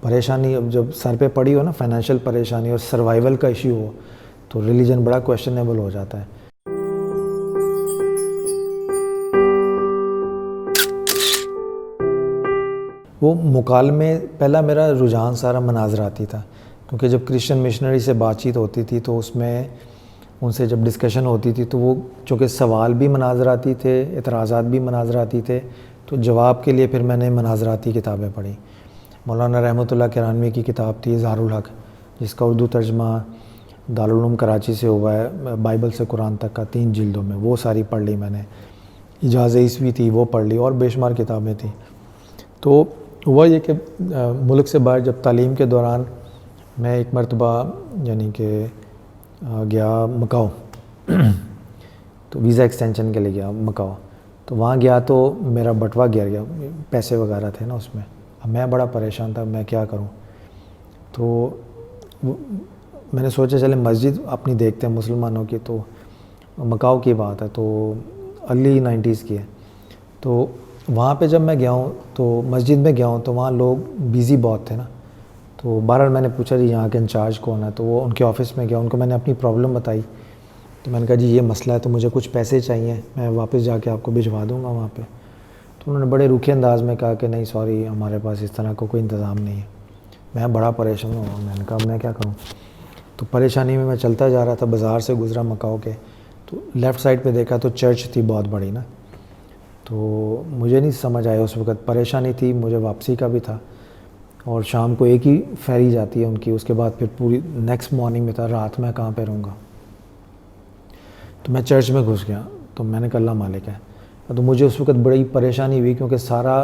پریشانی اب جب سر پہ پڑی ہو نا، فائنینشیل پریشانی اور سروائیول کا ایشو ہو، تو ریلیجن بڑا کویشچنیبل ہو جاتا ہے۔ وہ مکالمے، پہلا میرا رجحان سارا مناظراتی تھا، کیونکہ جب کرسچن مشنری سے بات چیت ہوتی تھی تو اس میں ان سے جب ڈسکشن ہوتی تھی تو وہ چونکہ سوال بھی مناظراتی تھے، اعتراضات بھی مناظراتی تھے، تو جواب کے لیے پھر میں نے مناظراتی کتابیں پڑھی۔ مولانا رحمۃ اللہ کرانوی کی کتاب تھی اظہار الحق، جس کا اردو ترجمہ دارالعلوم کراچی سے ہوا ہے، بائبل سے قرآن تک کا 3 جلدوں میں، وہ ساری پڑھ لی میں نے۔ اجاز عیسوی تھی وہ پڑھ لی، اور بے شمار کتابیں تھیں۔ تو ہوا یہ کہ ملک سے باہر جب تعلیم کے دوران میں ایک مرتبہ یعنی کہ گیا مکاؤ، تو ویزا ایکسٹینشن کے لیے گیا مکاؤ، تو وہاں گیا تو میرا بٹوا گر گیا، پیسے وغیرہ تھے نا اس میں۔ اب میں بڑا پریشان تھا، میں کیا کروں؟ تو میں نے سوچا چلے مسجد اپنی دیکھتے ہیں مسلمانوں کی، تو مکاؤ کی بات ہے تو ارلی 90s کی ہے۔ تو وہاں پہ جب میں گیا ہوں تو مسجد میں گیا ہوں تو وہاں لوگ بیزی بہت تھے نا، تو بہرحال میں نے پوچھا جی یہاں کے انچارج کون ہے، تو وہ ان کے آفس میں گیا، ان کو میں نے اپنی پرابلم بتائی، تو میں نے کہا جی یہ مسئلہ ہے، تو مجھے کچھ پیسے چاہیے، میں واپس جا کے آپ کو بھجوا دوں گا وہاں پہ۔ تو انہوں نے بڑے روکھے انداز میں کہا کہ نہیں سوری، ہمارے پاس اس طرح کا کوئی انتظام نہیں ہے۔ میں بڑا پریشان ہوا، میں نے کہا میں کیا کروں؟ تو پریشانی میں چلتا جا رہا تھا، بازار سے گزرا مکاؤ کے، تو لیفٹ سائڈ پہ دیکھا تو چرچ تھی بہت بڑی نا، تو مجھے نہیں سمجھ آیا اس وقت، پریشانی تھی، مجھے واپسی کا بھی تھا، اور شام کو ایک ہی فیری جاتی ہے ان کی، اس کے بعد پھر پوری نیکسٹ مارننگ میں تھا، رات میں کہاں پہ رہوں گا۔ تو میں چرچ میں گھس گیا، تو میں نے کہا اللہ مالک ہے۔ تو مجھے اس وقت بڑی پریشانی ہوئی، کیونکہ سارا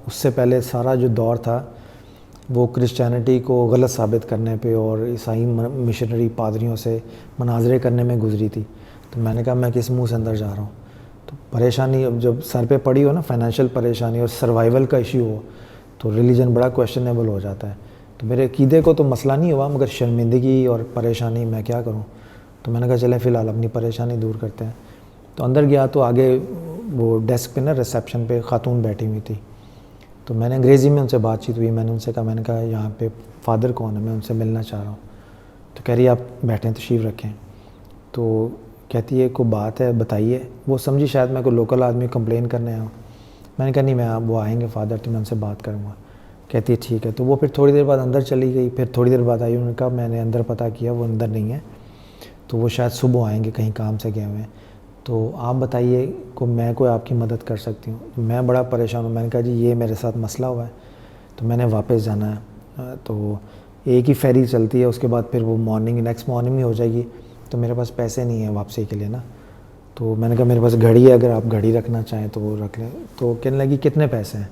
اس سے پہلے سارا جو دور تھا وہ کرسچینٹی کو غلط ثابت کرنے پہ اور عیسائی مشنری پادریوں سے مناظرے کرنے میں گزری تھی۔ تو میں نے کہا میں کس منہ سے اندر جا رہا ہوں؟ تو پریشانی اب جب سر پہ پڑی ہو نا، فائنینشیل پریشانی اور سروائیول کا ایشو ہو، تو ریلیجن بڑا کویشچنیبل ہو جاتا ہے۔ تو میرے عقیدے کو تو مسئلہ نہیں ہوا، مگر شرمندگی اور پریشانی، میں کیا کروں؟ تو میں نے کہا چلیں فی الحال اپنی پریشانی دور کرتے ہیں۔ تو اندر گیا تو آگے وہ ڈیسک پہ نا ریسیپشن پہ خاتون بیٹھی ہوئی تھی، تو میں نے انگریزی میں ان سے بات چیت ہوئی، میں نے ان سے کہا، میں نے کہا یہاں پہ فادر کون ہے، میں ان سے ملنا چاہ رہا ہوں۔ تو کہہ رہی آپ بیٹھیں تشریف رکھیں، تو کہتی ہے کوئی بات ہے بتائیے۔ وہ سمجھی شاید میں کوئی لوکل آدمی کمپلین کرنے آیا ہوں۔ میں نے کہا نہیں، میں وہ آئیں گے فادر تو میں ان سے بات کروں گا۔ کہتی ہے ٹھیک ہے۔ تو وہ پھر تھوڑی دیر بعد اندر چلی گئی، پھر تھوڑی دیر بعد آئی، انہوں نے کہا میں نے اندر پتہ کیا وہ اندر نہیں ہے، تو وہ شاید صبح آئیں گے، کہیں کام سے گئے ہوئے ہیں، تو آپ بتائیے کو میں کوئی آپ کی مدد کر سکتی ہوں؟ میں بڑا پریشان ہوں، میں نے کہا جی یہ میرے ساتھ مسئلہ ہوا ہے، تو میں نے واپس جانا ہے، تو ایک ہی فیری چلتی ہے، اس کے بعد پھر وہ نیکسٹ مارننگ میں ہو جائے گی، تو میرے پاس پیسے نہیں ہیں واپسی کے لیے نا۔ تو میں نے کہا میرے پاس گھڑی ہے، اگر آپ گھڑی رکھنا چاہیں تو وہ رکھ لیں۔ تو کہنے لگی کتنے پیسے ہیں؟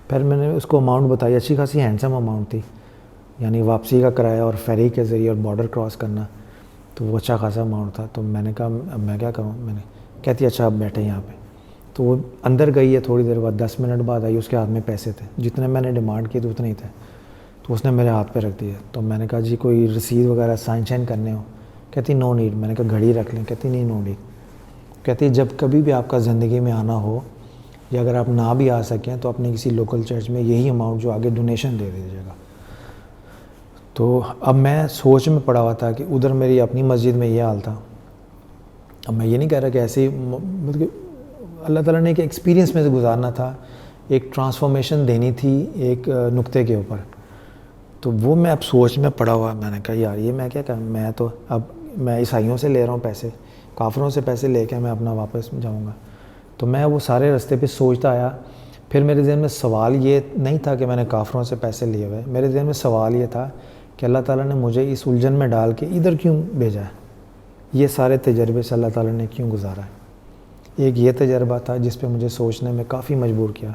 پھر میں نے اس کو اماؤنٹ بتائی، اچھی خاصی ہینڈسم اماؤنٹ تھی، یعنی واپسی کا کرایہ اور فیری کے ذریعے اور بارڈر کراس کرنا، تو وہ اچھا خاصا اماؤنٹ تھا۔ تو میں نے کہا اب میں کیا کروں؟ میں نے کہتی اچھا آپ بیٹھے یہاں پہ۔ تو وہ اندر گئی ہے، تھوڑی دیر بعد 10 منٹ بعد آئی، اس کے ہاتھ میں پیسے تھے، جتنے میں نے ڈیمانڈ کی تو اتنے ہی تھے، تو اس نے میرے ہاتھ پہ رکھ دیے۔ تو میں نے کہا جی کوئی رسید وغیرہ سائن شائن کرنے ہو؟ کہتی نو نیڈ۔ میں نے کہا گھڑی رکھ لیں؟ کہتی نہیں نو نیڈ۔ کہتی جب کبھی بھی آپ کا زندگی میں آنا ہو، یا اگر آپ نہ بھی آ سکیں تو اپنے کسی لوکل چرچ میں یہی اماؤنٹ جو آگے ڈونیشن دے دیجیے گا۔ تو اب میں سوچ میں پڑا ہوا تھا کہ ادھر میری اپنی مسجد میں یہ حال تھا۔ اب میں یہ نہیں کہہ رہا کہ ایسے ہی، مطلب اللہ تعالیٰ نے ایک ایکسپیرینس میں سے گزارنا تھا، ایک ٹرانسفارمیشن دینی تھی ایک نقطے کے اوپر، تو وہ میں اب سوچ میں پڑا ہوا۔ میں نے کہا یار یہ میں کیا کروں؟ میں تو اب میں عیسائیوں سے لے رہا ہوں پیسے، کافروں سے پیسے لے کے میں اپنا واپس جاؤں گا۔ تو میں وہ سارے راستے پہ سوچتا آیا، پھر میرے ذہن میں سوال یہ نہیں تھا کہ میں نے کافروں سے پیسے لیے ہوئے، میرے ذہن میں سوال یہ تھا کہ اللہ تعالیٰ نے مجھے اس الجھن میں ڈال کے ادھر کیوں بھیجا ہے؟ یہ سارے تجربے سے اللہ تعالیٰ نے کیوں گزارا ہے؟ ایک یہ تجربہ تھا جس پہ مجھے سوچنے میں کافی مجبور کیا۔